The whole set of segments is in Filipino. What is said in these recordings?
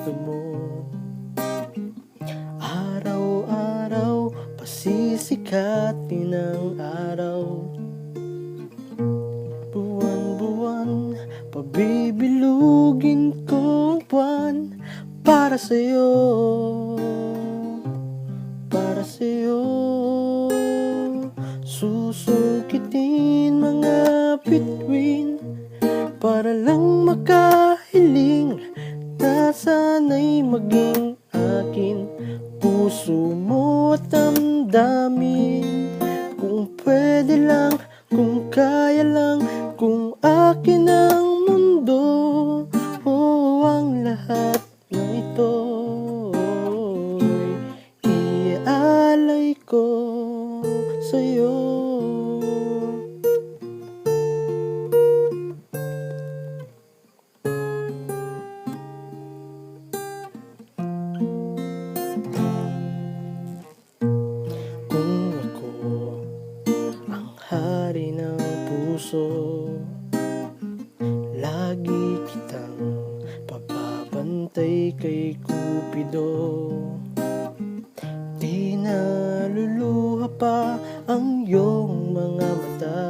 gusto mo. Araw-araw pasisikatin ang araw, buwan-buwan pabibilugin kong buwan para sa'yo, para sa'yo. Susungkitin mga bituin para lang makahiling na sana'y maging akin. Puso mo at damdamin, kung pwede lang, kung kaya lang, kung akin ang mundo, ang lahat ng ito'y iaalay ko sa'yo. Kung ako ang hari ng puso, lagi kitang papabantay kay Cupido. Di naluluha pa ang iyong mga mata,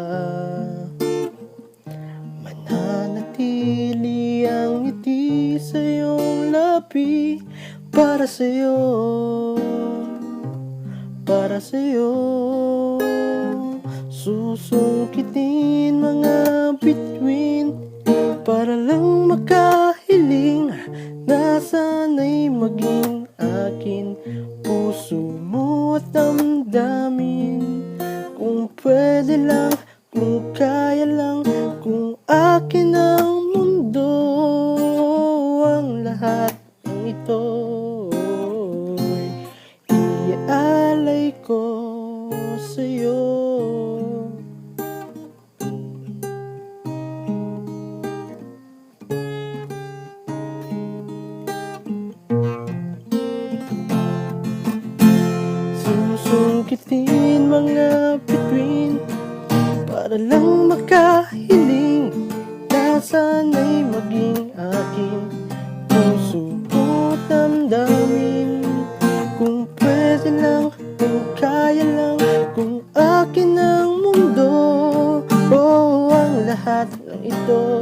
mananatili ang ngiti sa iyong labi para sa'yo, para sa'yo. Susungkitin mga bituin para lang makahiling na sana'y maging akin. Puso mo at damdamin, kung pwede lang, kung kaya lang, kung akin ang mundo, ang lahat ng ito'y iaalay ko sa'yo. Susungkitin mga bituin para lang makahiling na sana'y maging akin. Puso mo at damdamin, kung pwede lang, kung kaya lang, kung akin ang mundo, ang lahat ng ito